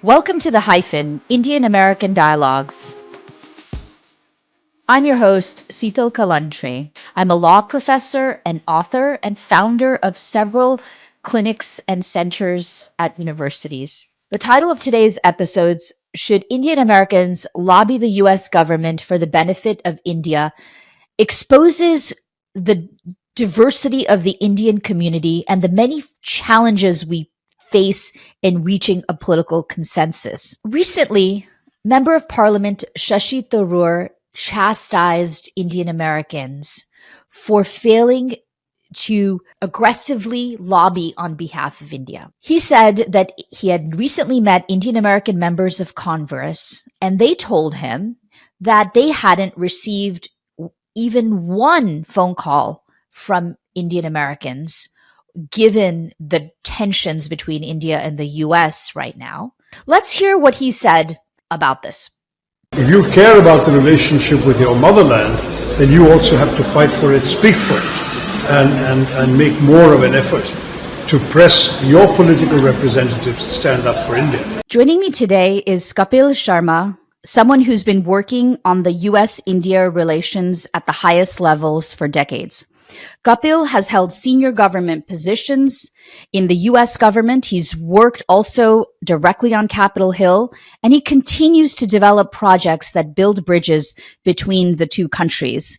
Welcome to the Indian American Dialogues. I'm your host, Seetal Kalantre. I'm a law professor, an author, and founder of several clinics and centers at universities. The title of today's episodes, Should Indian Americans Lobby the US Government for the Benefit of India, exposes the diversity of the Indian community and the many challenges we face in reaching a political consensus. Recently, Member of Parliament Shashi Tharoor chastised Indian Americans for failing to aggressively lobby on behalf of India. He said that he had recently met Indian American members of Congress, and they told him that they hadn't received even one phone call from Indian Americans, given the tensions between India and the US right now. Let's hear what he said about this. If you care about the relationship with your motherland, then you also have to fight for it, speak for it, and make more of an effort to press your political representatives to stand up for India. Joining me today is Kapil Sharma, someone who's been working on the US-India relations at the highest levels for decades. Kapil has held senior government positions in the US government. He's worked also directly on Capitol Hill, and he continues to develop projects that build bridges between the two countries.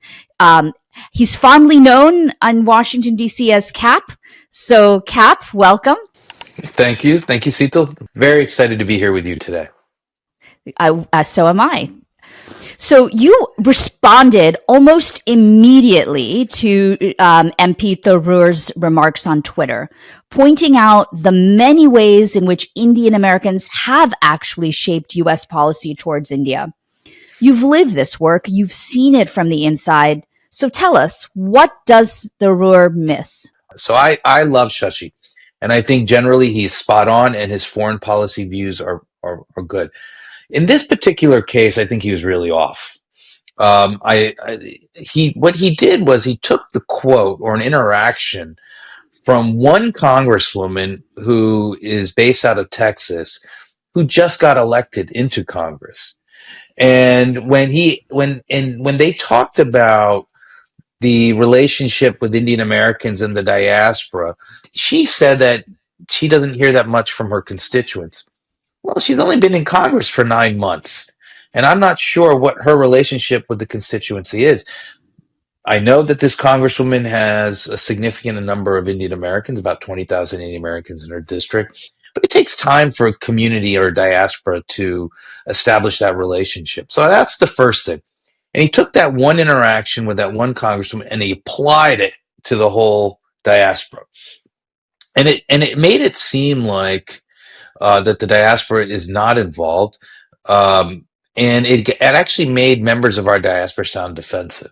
He's fondly known in Washington, D.C. as Cap. So, Cap, welcome. Thank you. Thank you, Seetal. Very excited to be here with you today. So am I. So you responded almost immediately to MP Tharoor's remarks on Twitter, pointing out the many ways in which Indian Americans have actually shaped U.S. policy towards India. You've lived this work. You've seen it from the inside. So tell us, what does Tharoor miss? So I love Shashi, and I think generally he's spot on, and his foreign policy views are good. In this particular case, I think he was really off. What he did was he took the quote or an interaction from one congresswoman who is based out of Texas, who just got elected into Congress. And when they talked about the relationship with Indian Americans in the diaspora, she said that she doesn't hear that much from her constituents. Well, she's only been in Congress for 9 months, and I'm not sure what her relationship with the constituency is. I know that this congresswoman has a significant number of Indian Americans, about 20,000 Indian Americans in her district, but it takes time for a community or a diaspora to establish that relationship. So that's the first thing. And he took that one interaction with that one congresswoman and he applied it to the whole diaspora. And it made it seem like that the diaspora is not involved, and it actually made members of our diaspora sound defensive.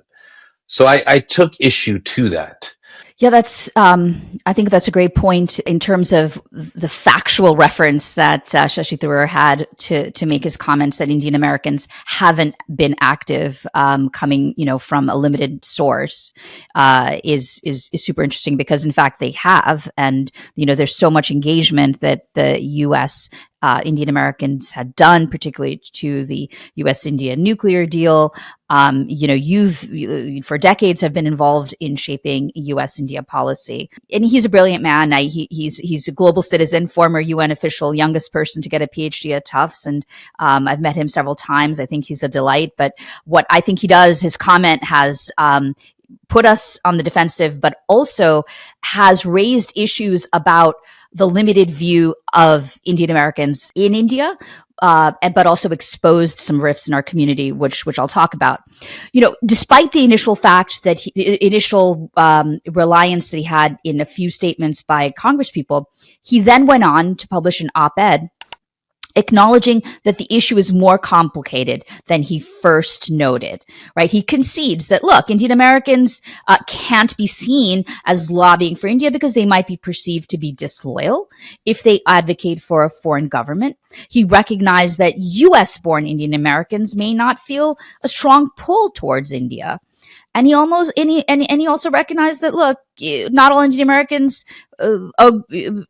So I took issue to that. Yeah, I think that's a great point in terms of the factual reference that Shashi Tharoor had to make his comments that Indian Americans haven't been active, coming, from a limited source, is super interesting because in fact they have, and there's so much engagement that the U.S. Indian Americans had done, particularly to the U.S.-India nuclear deal. You've for decades have been involved in shaping U.S.-India policy, and he's a brilliant man. He's a global citizen, former UN official, youngest person to get a PhD at Tufts, and I've met him several times. I think he's a delight. But what I think he does, his comment has put us on the defensive, but also has raised issues about the limited view of Indian Americans in India, but also exposed some rifts in our community, which I'll talk about. Despite the initial fact that reliance that he had in a few statements by Congresspeople, he then went on to publish an op-ed acknowledging that the issue is more complicated than he first noted, right? He concedes that, look, Indian Americans can't be seen as lobbying for India because they might be perceived to be disloyal if they advocate for a foreign government. He recognized that US-born Indian Americans may not feel a strong pull towards India. And he also recognized that, look, not all Indian Americans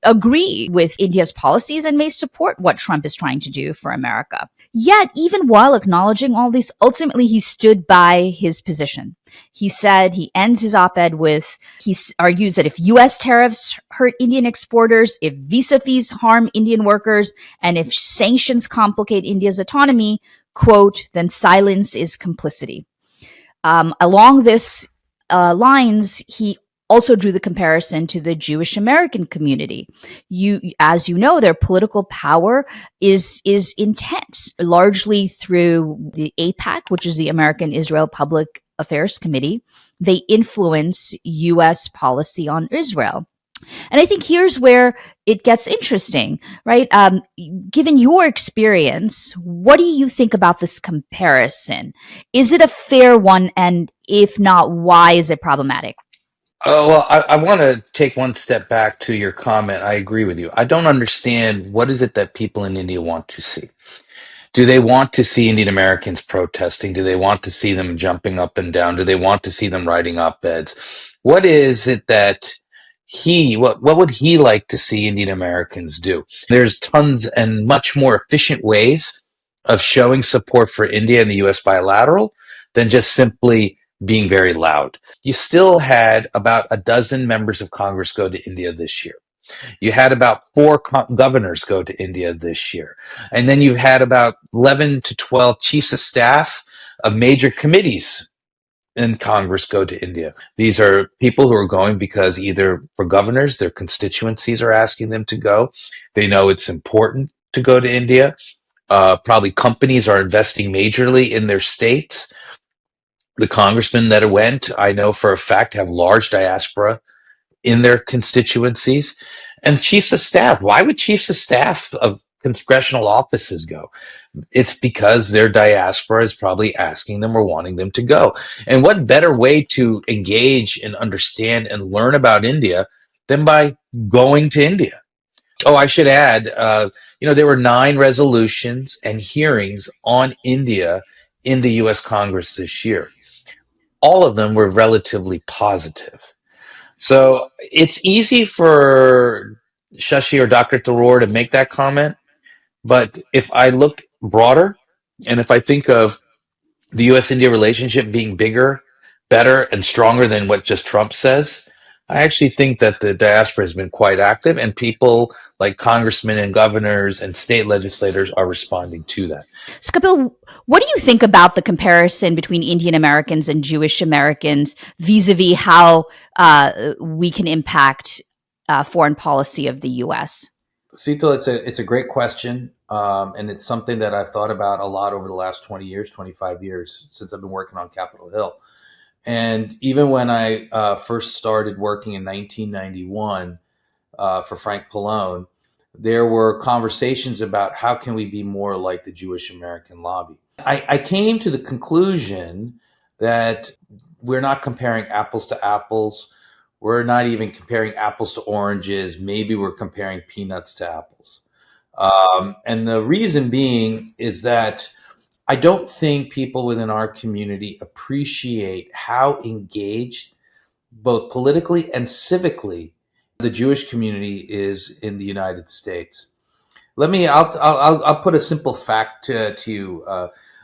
agree with India's policies and may support what Trump is trying to do for America. Yet, even while acknowledging all this, ultimately he stood by his position. He said, he ends his op-ed with, he argues that if U.S. tariffs hurt Indian exporters, if visa fees harm Indian workers, and if sanctions complicate India's autonomy, quote, then silence is complicity. Along this lines, he also drew the comparison to the Jewish American community. As you know, their political power is intense, largely through the AIPAC, which is the American Israel Public Affairs Committee. They influence U.S. policy on Israel. And I think here's where it gets interesting, right? Given your experience, what do you think about this comparison? Is it a fair one? And if not, why is it problematic? Oh, well, I want to take one step back to your comment. I agree with you. I don't understand what is it that people in India want to see. Do they want to see Indian Americans protesting? Do they want to see them jumping up and down? Do they want to see them writing op-eds? What is it that what would he like to see Indian Americans do? There's tons and much more efficient ways of showing support for India and the US bilateral than just simply being very loud. You still had about a dozen members of Congress go to India this year. You had about four governors go to India this year. And then you had about 11 to 12 chiefs of staff of major committees in Congress go to India. These are people who are going because either for governors, their constituencies are asking them to go. They know it's important to go to India. Probably companies are investing majorly in their states. The congressmen that went, I know for a fact, have large diaspora in their constituencies. And chiefs of staff, why would chiefs of staff of congressional offices go? It's because their diaspora is probably asking them or wanting them to go. And what better way to engage and understand and learn about India than by going to India? Oh, I should add, there were 9 resolutions and hearings on India in the U.S. Congress this year. All of them were relatively positive. So it's easy for Shashi or Dr. Tharoor to make that comment. But if I look broader and if I think of the US India relationship being bigger, better, and stronger than what just Trump says, I actually think that the diaspora has been quite active and people like congressmen and governors and state legislators are responding to that. So, Kapil, what do you think about the comparison between Indian Americans and Jewish Americans vis-a-vis how we can impact foreign policy of the U.S.? Sito, it's a great question, and it's something that I've thought about a lot over the last 20 years, 25 years since I've been working on Capitol Hill. And even when I first started working in 1991 for Frank Pallone, there were conversations about how can we be more like the Jewish American lobby. I came to the conclusion that we're not comparing apples to apples. We're not even comparing apples to oranges. Maybe we're comparing peanuts to apples. And the reason being is that I don't think people within our community appreciate how engaged, both politically and civically, the Jewish community is in the United States. I'll put a simple fact to you.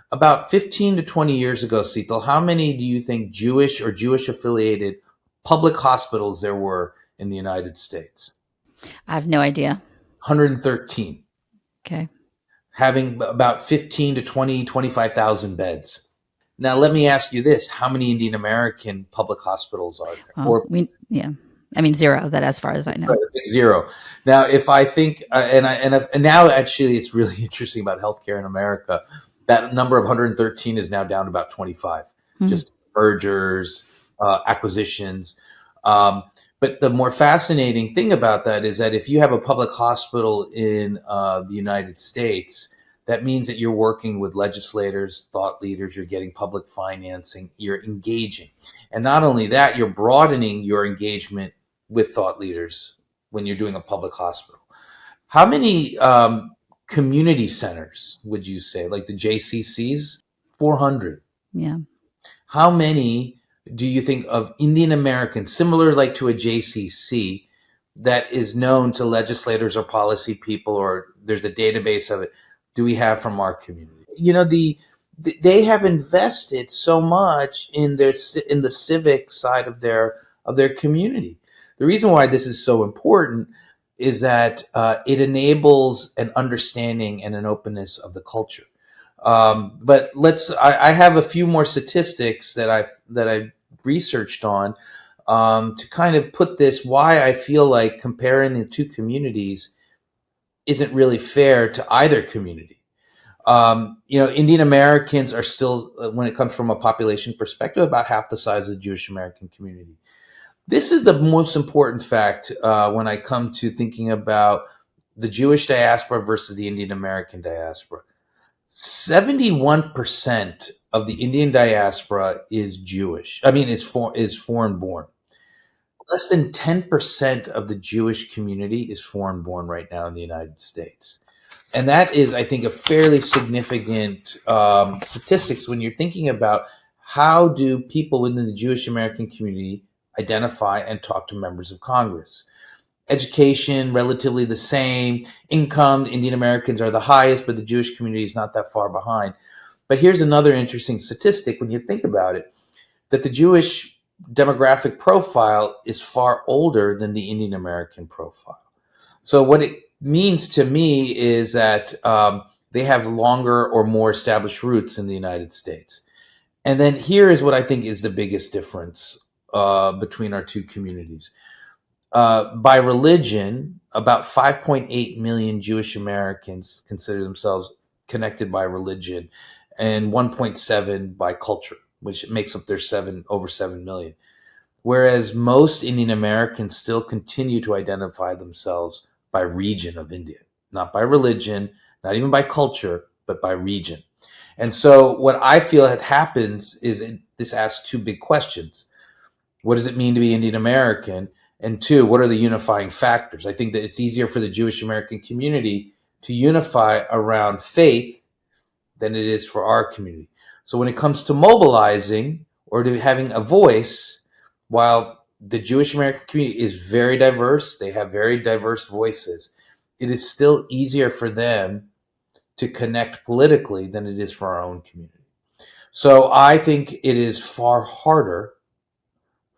About 15 to 20 years ago, Seetal, how many do you think Jewish or Jewish affiliated public hospitals there were in the United States? I have no idea. 113. Okay. Having about 15 to 20, 25,000 beds. Now, let me ask you this. How many Indian American public hospitals are there? Zero, that as far as I know. Zero. Now, if I think, and now actually it's really interesting about healthcare in America, that number of 113 is now down to about 25, just mergers, acquisitions. But the more fascinating thing about that is that if you have a public hospital in the United States, that means that you're working with legislators, thought leaders, you're getting public financing, you're engaging. And not only that, you're broadening your engagement with thought leaders when you're doing a public hospital. How many community centers would you say, like the JCCs? 400. Yeah. How many do you think of Indian Americans, similar like to a JCC, that is known to legislators or policy people, or there's a database of it, do we have from our community? They have invested so much in the civic side of their community. The reason why this is so important is that it enables an understanding and an openness of the culture. But I have a few more statistics that I researched on, to kind of put this, why I feel like comparing the two communities isn't really fair to either community. Indian Americans are still, when it comes from a population perspective, about half the size of the Jewish American community. This is the most important fact when I come to thinking about the Jewish diaspora versus the Indian American diaspora. 71% of the Indian diaspora is Jewish. I mean, is foreign born. Less than 10% of the Jewish community is foreign born right now in the United States. And that is, I think, a fairly significant statistics when you're thinking about how do people within the Jewish American community identify and talk to members of Congress. Education, relatively the same. Income, Indian Americans are the highest, but the Jewish community is not that far behind. But here's another interesting statistic when you think about it, that the Jewish demographic profile is far older than the Indian American profile. So what it means to me is that they have longer or more established roots in the United States. And then here is what I think is the biggest difference between our two communities. By religion, about 5.8 million Jewish Americans consider themselves connected by religion, and 1.7 by culture, which makes up their over 7 million. Whereas most Indian Americans still continue to identify themselves by region of India, not by religion, not even by culture, but by region. And so what I feel happens is this asks two big questions. What does it mean to be Indian American? And two, what are the unifying factors? I think that it's easier for the Jewish American community to unify around faith than it is for our community. So when it comes to mobilizing or to having a voice, while the Jewish American community is very diverse, they have very diverse voices, it is still easier for them to connect politically than it is for our own community. So I think it is far harder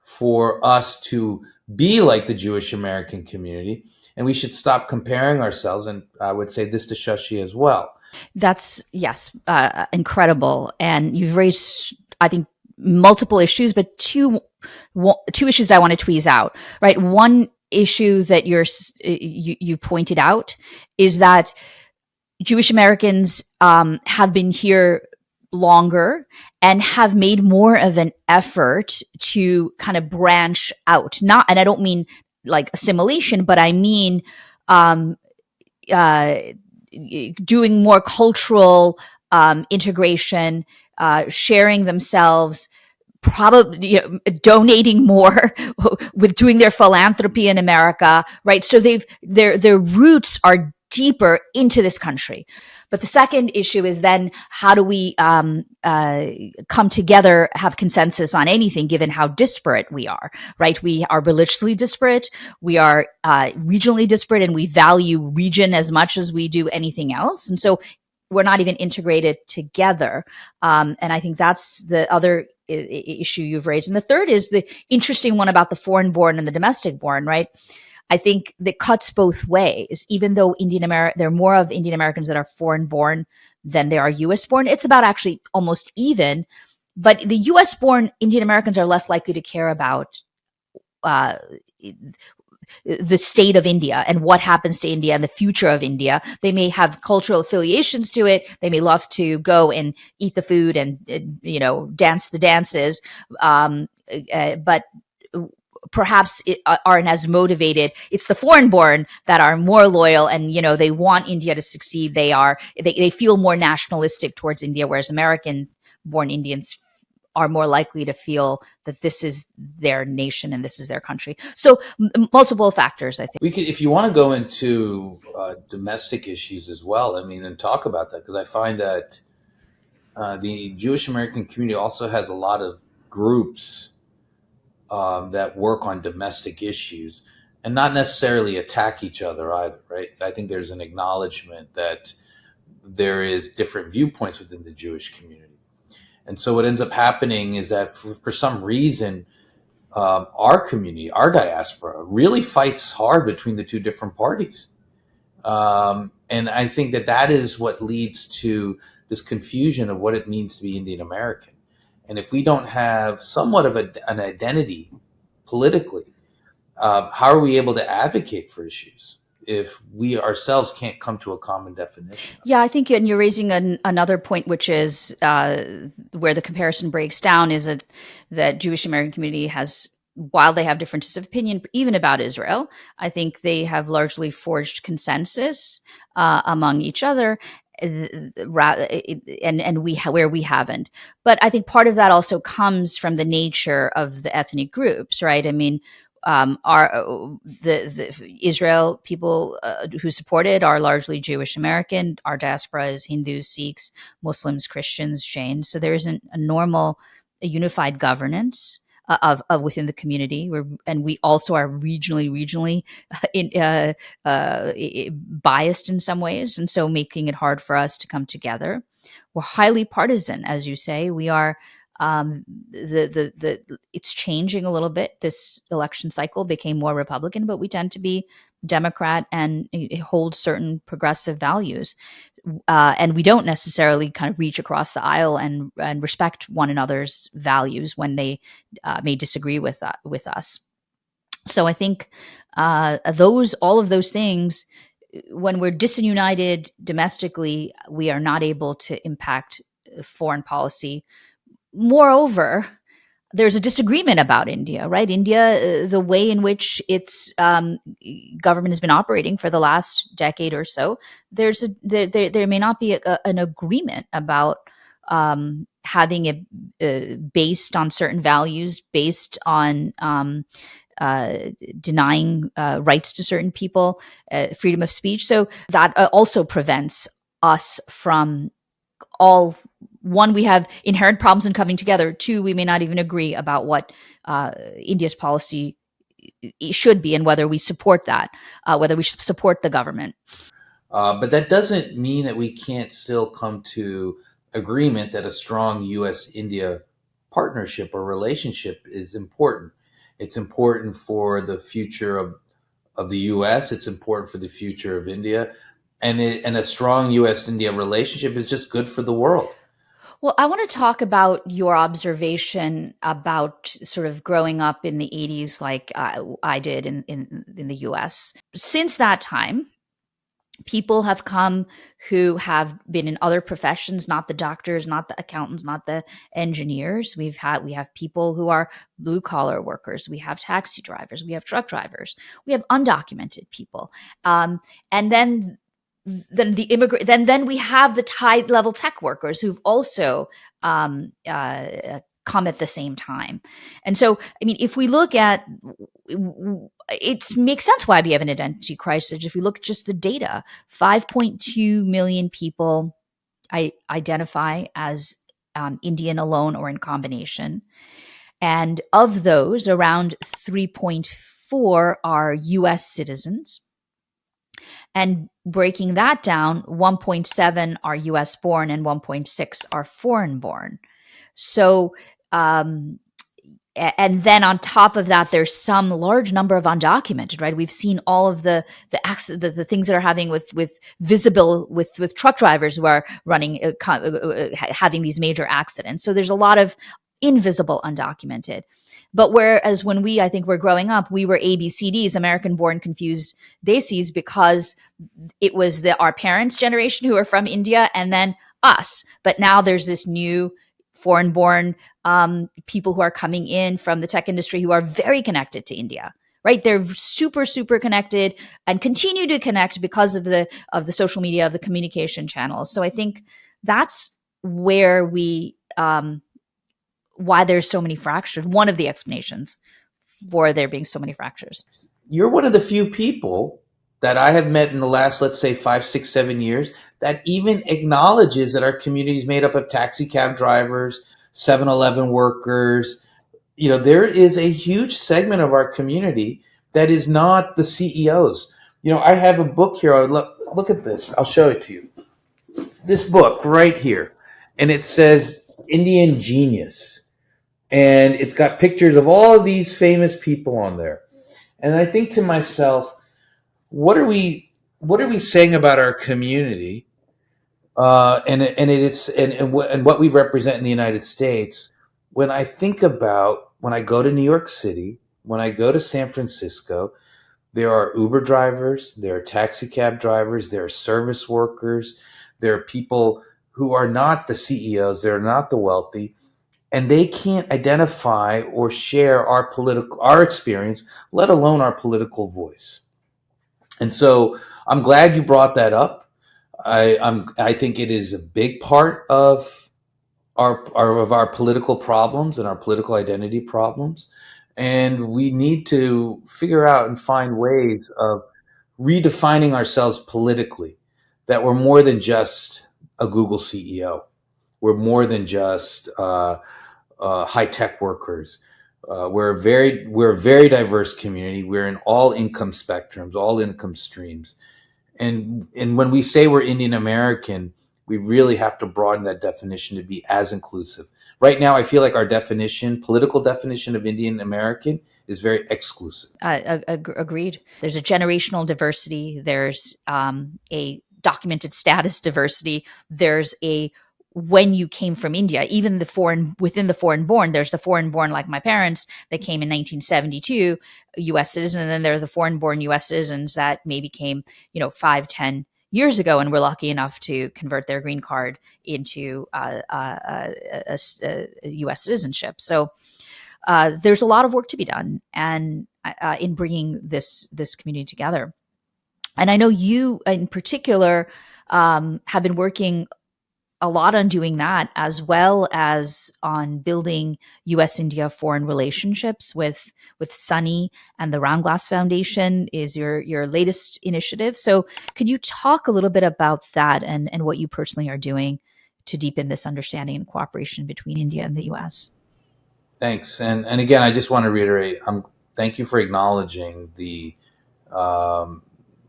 for us to be like the Jewish American community, and we should stop comparing ourselves. And I would say this to Shashi as well. That's, yes, incredible. And you've raised, I think, multiple issues, but two issues that I want to tweeze out, right? One issue that you pointed out is that Jewish Americans have been here longer and have made more of an effort to kind of branch out. And I don't mean like assimilation, but I mean doing more cultural integration, sharing themselves, probably donating more, with doing their philanthropy in America, right? So their roots are deeper into this country. But the second issue is then how do we come together, have consensus on anything, given how disparate we are, right? We are religiously disparate, we are regionally disparate, and we value region as much as we do anything else. And so we're not even integrated together. And I think that's the other issue you've raised. And the third is the interesting one about the foreign born and the domestic born, right? I think that cuts both ways. Even though there are more of Indian Americans that are foreign born than there are U.S. born, it's about actually almost even. But the U.S. born Indian Americans are less likely to care about the state of India and what happens to India and the future of India. They may have cultural affiliations to it. They may love to go and eat the food and dance the dances, but perhaps aren't as motivated. It's the foreign born that are more loyal, and they want India to succeed. They feel more nationalistic towards India, whereas American born Indians are more likely to feel that this is their nation and this is their country. So multiple factors, I think. If you want to go into domestic issues as well, and talk about that, because I find that the Jewish American community also has a lot of groups that work on domestic issues and not necessarily attack each other either, right? I think there's an acknowledgement that there is different viewpoints within the Jewish community. And so what ends up happening is that for some reason, our community, our diaspora, really fights hard between the two different parties. And I think that is what leads to this confusion of what it means to be Indian American. And if we don't have somewhat of an identity politically, how are we able to advocate for issues if we ourselves can't come to a common definition? Yeah, I think, and you're raising another point, which is where the comparison breaks down, is that Jewish American community has, while they have differences of opinion, even about Israel, I think they have largely forged consensus among each other, and where we haven't. But I think part of that also comes from the nature of the ethnic groups, right? I mean, the Israel people who support it are largely Jewish American. Our diaspora is Hindus, Sikhs, Muslims, Christians, Jains. So there isn't a unified governance of within the community. And we also are regionally biased in some ways, and so making it hard for us to come together. We're highly partisan, as you say. We are. It's changing a little bit. This election cycle became more Republican, but we tend to be Democrat and hold certain progressive values. And we don't necessarily kind of reach across the aisle and respect one another's values when they may disagree with us. So I think all of those things, when we're disunited domestically, we are not able to impact foreign policy. Moreover, there's a disagreement about India, right? India, the way in which its government has been operating for the last decade or so, there may not be an agreement about having it based on certain values, based on denying rights to certain people, freedom of speech. So that also prevents us from we have inherent problems in coming together. Two, we may not even agree about what India's policy should be and whether we support that, whether we should support the government. But that doesn't mean that we can't still come to agreement that a strong U.S.-India partnership or relationship is important. It's important for the future of the U.S. It's important for the future of India. And a strong U.S.-India relationship is just good for the world. Well, I want to talk about your observation about sort of growing up in the 80s like I did in the US. Since that time, people have come who have been in other professions, not the doctors, not the accountants, not the engineers. We have people who are blue collar workers. We have taxi drivers. We have truck drivers. We have undocumented people. And then then we have the high level tech workers who've also come at the same time. And so, I mean, if we look at it, makes sense why we have an identity crisis. If we look at just the data, 5.2 million people identify as Indian alone or in combination. And of those, around 3.4 are US citizens. And breaking that down, 1.7 are US born and 1.6 are foreign born. So, and then on top of that, there's some large number of undocumented, right? We've seen all of the things that are having with truck drivers who are running, having these major accidents. So there's a lot of invisible undocumented. But whereas when I think we're growing up, we were ABCDs, American born confused desis, because it was our parents' generation who are from India and then us. But now there's this new foreign born people who are coming in from the tech industry who are very connected to India, right? They're super, super connected and continue to connect because of the social media, of the communication channels. So I think that's where why there's so many fractures. One of the explanations for there being so many fractures. You're one of the few people that I have met in the last, let's say, 5, 6, 7 years that even acknowledges that our community is made up of taxi cab drivers, 7-Eleven workers, there is a huge segment of our community that is not the CEOs. I have a book here. Look at this. I'll show it to you. This book right here, and it says Indian Genius, and it's got pictures of all of these famous people on there. And I think to myself, what are we saying about our community, and what we represent in the United States? When I think about when I go to New York City, when I go to San Francisco, there are Uber drivers, there are taxi cab drivers, there are service workers, there are people who are not the CEOs, they're not the wealthy, and they can't identify or share our experience, let alone our political voice. And so I'm glad you brought that up. I think it is a big part of our political problems and our political identity problems, and we need to figure out and find ways of redefining ourselves politically. That we're more than just a Google CEO. We're more than just high tech workers. We're a very diverse community. We're in all income spectrums, all income streams, and when we say we're Indian American, we really have to broaden that definition to be as inclusive. Right now, I feel like our political definition of Indian American, is very exclusive. Agreed. There's a generational diversity. There's a documented status diversity. There's a when you came from India, even within the foreign born, there's the foreign born like my parents that came in 1972, U.S. citizen, and then there are the foreign born U.S. citizens that maybe came, 5-10 years ago, and were lucky enough to convert their green card into U.S. citizenship. So there's a lot of work to be done, and in bringing this community together. And I know you, in particular, have been working a lot on doing that, as well as on building U.S.-India foreign relationships with Sunny, and the Round Glass Foundation is your latest initiative. So could you talk a little bit about that and what you personally are doing to deepen this understanding and cooperation between India and the U.S.? Thanks, and again, I just want to reiterate. Thank you for acknowledging the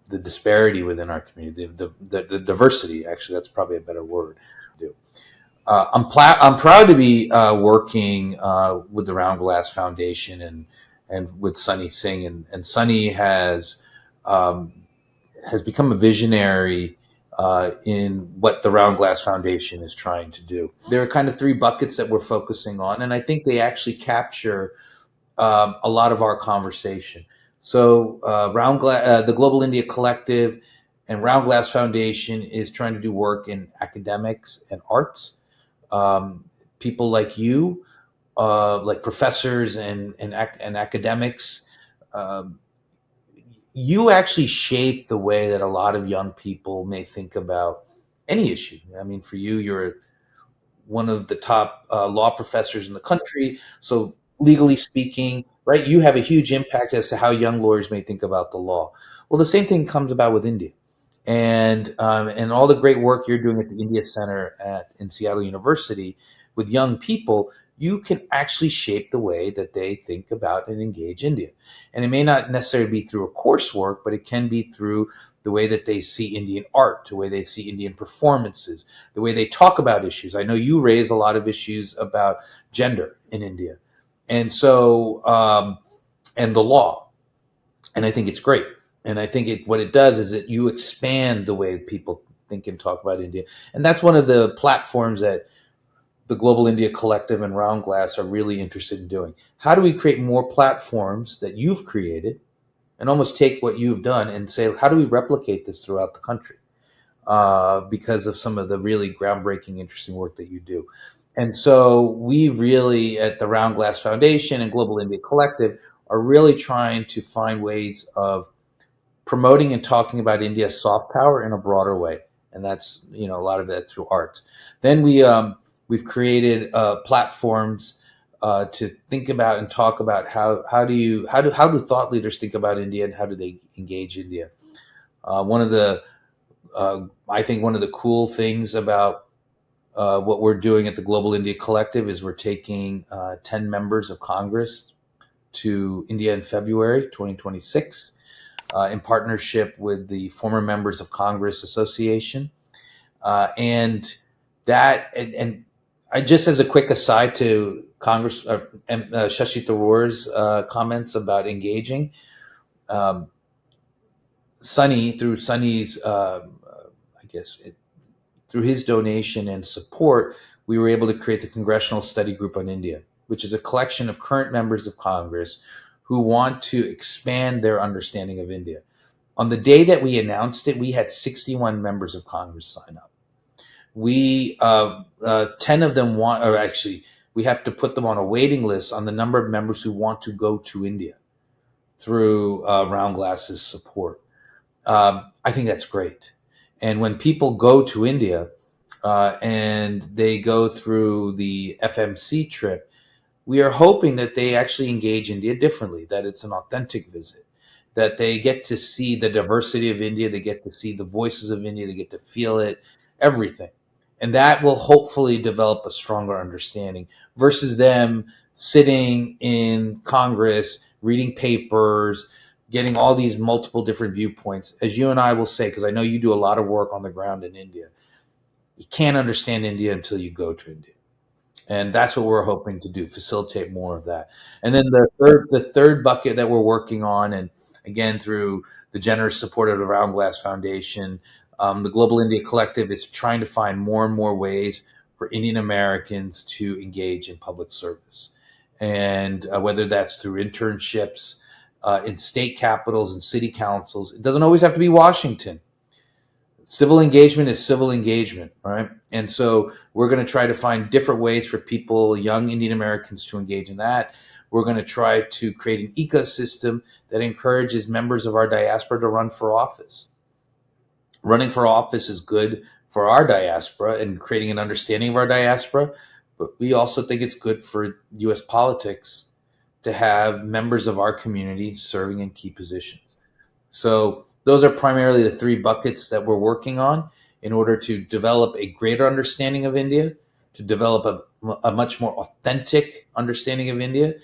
disparity within our community, the diversity. Actually, that's probably a better word. I'm proud to be working with the Round Glass Foundation and with Sunny Singh, and Sunny has become a visionary in what the Round Glass Foundation is trying to do. There are kind of three buckets that we're focusing on, and I think they actually capture a lot of our conversation. So the Global India Collective and Round Glass Foundation is trying to do work in academics and arts. People like you, like professors and academics, you actually shape the way that a lot of young people may think about any issue. I mean, for you, you're one of the top law professors in the country. So legally speaking, right, you have a huge impact as to how young lawyers may think about the law. Well, the same thing comes about with India. And all the great work you're doing at the India Center in Seattle University with young people, you can actually shape the way that they think about and engage India. And it may not necessarily be through a coursework, but it can be through the way that they see Indian art, the way they see Indian performances, the way they talk about issues. I know you raise a lot of issues about gender in India, and so and the law, and I think it's great. And I think what it does is that you expand the way people think and talk about India, and that's one of the platforms that the Global India Collective and Round Glass are really interested in doing. How do we create more platforms that you've created, and almost take what you've done and say, how do we replicate this throughout the country? Because of some of the really groundbreaking, interesting work that you do. And so we really, at the Round Glass Foundation and Global India Collective, are really trying to find ways of promoting and talking about India's soft power in a broader way. And that's, a lot of that through arts. Then we've created platforms to think about and talk about how do thought leaders think about India, and how do they engage India. I think one of the cool things about What we're doing at the Global India Collective is we're taking 10 members of Congress to India in February 2026 in partnership with the Former Members of Congress Association. And I just, as a quick aside to Congress, Shashi Tharoor's comments about engaging, Sunny, through Sunny's, through his donation and support, we were able to create the Congressional Study Group on India, which is a collection of current members of Congress who want to expand their understanding of India. On the day that we announced it, we had 61 members of Congress sign up. 10 of them want, or actually, we have to put them on a waiting list on the number of members who want to go to India through Round Glass's support. I think that's great. And when people go to India and they go through the FMC trip, we are hoping that they actually engage India differently, that it's an authentic visit, that they get to see the diversity of India, they get to see the voices of India, they get to feel it, everything. And that will hopefully develop a stronger understanding versus them sitting in Congress, reading papers, getting all these multiple different viewpoints. As you and I will say, because I know you do a lot of work on the ground in India, you can't understand India until you go to India. And that's what we're hoping to do, facilitate more of that. And then the third bucket that we're working on, and again, through the generous support of the Round Glass Foundation, the Global India Collective is trying to find more and more ways for Indian Americans to engage in public service. And whether that's through internships in state capitals and city councils, it doesn't always have to be Washington. Civil engagement is civil engagement, right? And so we're going to try to find different ways for people, young Indian Americans, to engage in that. We're going to try to create an ecosystem that encourages members of our diaspora to run for office. Running for office is good for our diaspora and creating an understanding of our diaspora, but we also think it's good for U.S. politics to have members of our community serving in key positions. So those are primarily the three buckets that we're working on in order to develop a greater understanding of India, to develop a much more authentic understanding of India,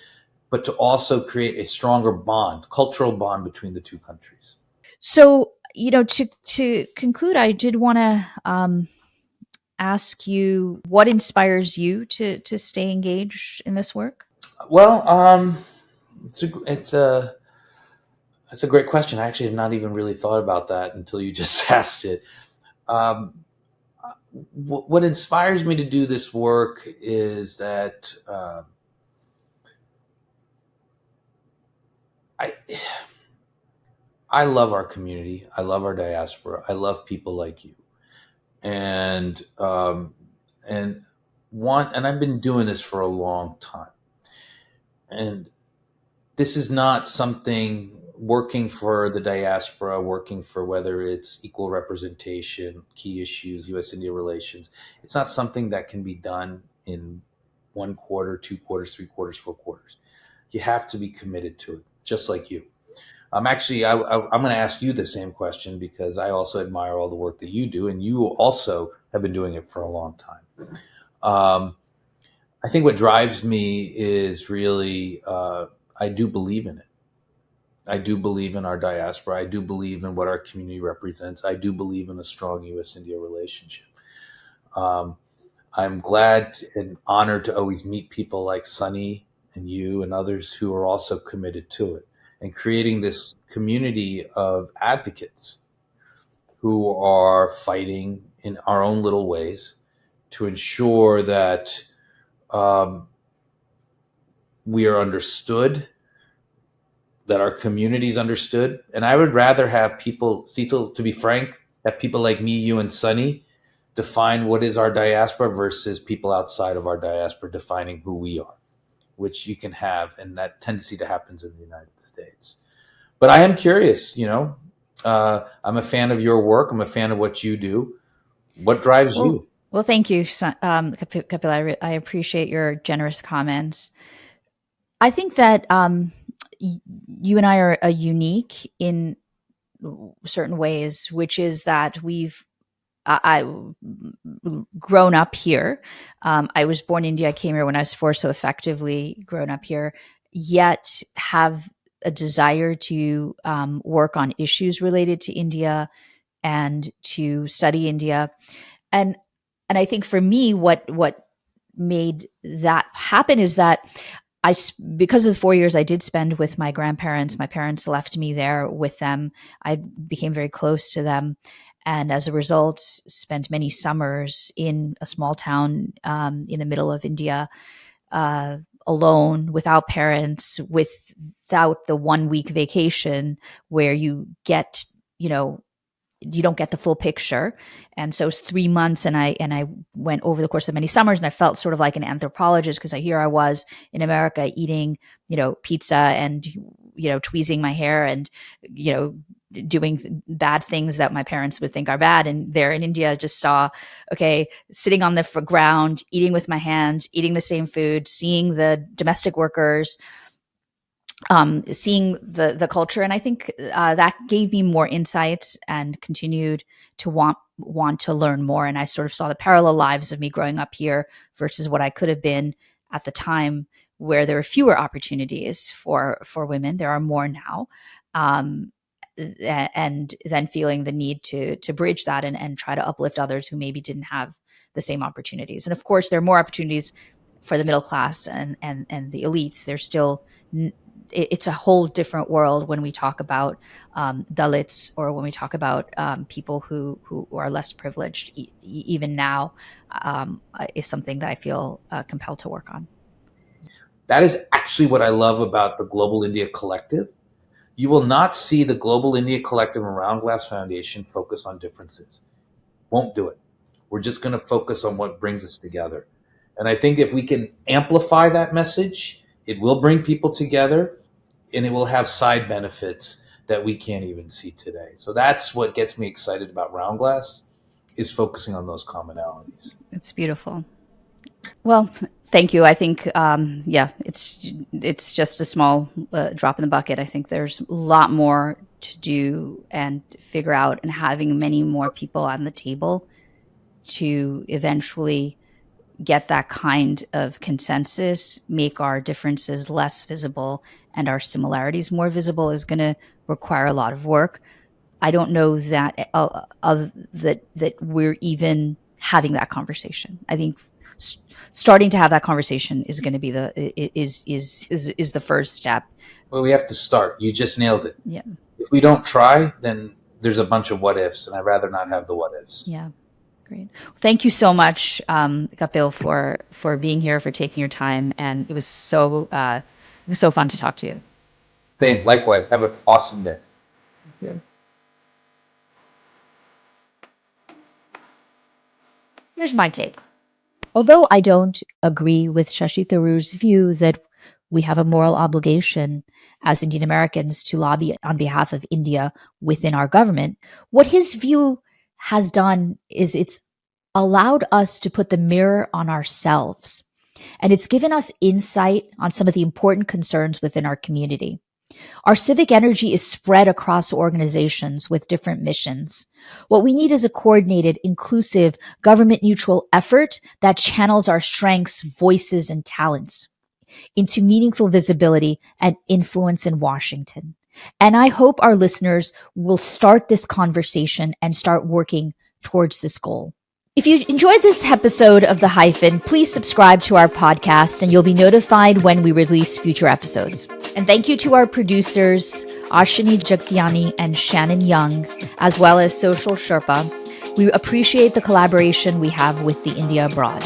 but to also create a stronger bond, cultural bond between the two countries. So, to conclude, I did want to ask you what inspires you to stay engaged in this work. Well, it's a great question. I actually have not even really thought about that until you just asked it. Um, what inspires me to do this work is that I I love our community. I love our diaspora. I love people like you, and and and I've been doing this for a long time, and this is not something working for the diaspora, working for whether it's equal representation, key issues, U.S. India relations. It's not something that can be done in 1 quarter, 2 quarters, 3 quarters, 4 quarters. You have to be committed to it, just like you. I'm going to ask you the same question because I also admire all the work that you do, and you also have been doing it for a long time. I think what drives me is really I do believe in it. I do believe in our diaspora. I do believe in what our community represents. I do believe in a strong U.S.-India relationship. I'm glad and honored to always meet people like Sunny and you and others who are also committed to it, and creating this community of advocates who are fighting in our own little ways to ensure that we are understood, that our community is understood. And I would rather have people, to be frank, have people like me, you, and Sunny define what is our diaspora versus people outside of our diaspora defining who we are, which you can have, and that tendency to happens in the United States. But I am curious, I'm a fan of your work. I'm a fan of what you do. What drives you? Well, thank you, Kapil. I appreciate your generous comments. I think that you and I are unique in certain ways, which is that we've grown up here. I was born in India. I came here when I was 4, so effectively grown up here, yet have a desire to work on issues related to India and to study India. And I think for me, what made that happen is that because of the 4 years I did spend with my grandparents, my parents left me there with them. I became very close to them. And as a result, spent many summers in a small town in the middle of India, alone, without parents, without the 1 week vacation where you get, you don't get the full picture. And so it's 3 months, and I went over the course of many summers, and I felt sort of like an anthropologist, because here I was in America eating, pizza and, tweezing my hair and, doing bad things that my parents would think are bad. And there in India, I just saw, okay, sitting on the ground, eating with my hands, eating the same food, seeing the domestic workers, seeing the culture. And I think that gave me more insights and continued to want to learn more. And I sort of saw the parallel lives of me growing up here versus what I could have been at the time, where there were fewer opportunities for women. There are more now. And then feeling the need to bridge that and try to uplift others who maybe didn't have the same opportunities. And of course, there are more opportunities for the middle class and the elites. There's still, it's a whole different world when we talk about Dalits, or when we talk about people who are less privileged. Even now, is something that I feel compelled to work on. That is actually what I love about the Global India Collective. You will not see the Global India Collective and Round Glass Foundation focus on differences. Won't do it. We're just going to focus on what brings us together. And I think if we can amplify that message, it will bring people together, and it will have side benefits that we can't even see today. So that's what gets me excited about Round Glass, is focusing on those commonalities. It's beautiful. Well, thank you. I think, it's just a small drop in the bucket. I think there's a lot more to do and figure out, and having many more people on the table to eventually get that kind of consensus, make our differences less visible and our similarities more visible, is going to require a lot of work. I don't know that that we're even having that conversation. I think starting to have that conversation is going to be is the first step. Well, we have to start. You just nailed it. Yeah. If we don't try, then there's a bunch of what ifs, and I'd rather not have the what ifs. Yeah. Great. Thank you so much, Kapil, for being here, for taking your time, and it was so fun to talk to you. Same. Likewise. Have an awesome day. Thank you. Here's my take. Although I don't agree with Shashi Tharoor's view that we have a moral obligation as Indian Americans to lobby on behalf of India within our government, what his view has done is it's allowed us to put the mirror on ourselves, and it's given us insight on some of the important concerns within our community. Our civic energy is spread across organizations with different missions. What we need is a coordinated, inclusive, government-neutral effort that channels our strengths, voices, and talents into meaningful visibility and influence in Washington. And I hope our listeners will start this conversation and start working towards this goal. If you enjoyed this episode of The Hyphen, please subscribe to our podcast and you'll be notified when we release future episodes. And thank you to our producers, Ashini Jagtiani and Shannon Young, as well as Social Sherpa. We appreciate the collaboration we have with the India Abroad.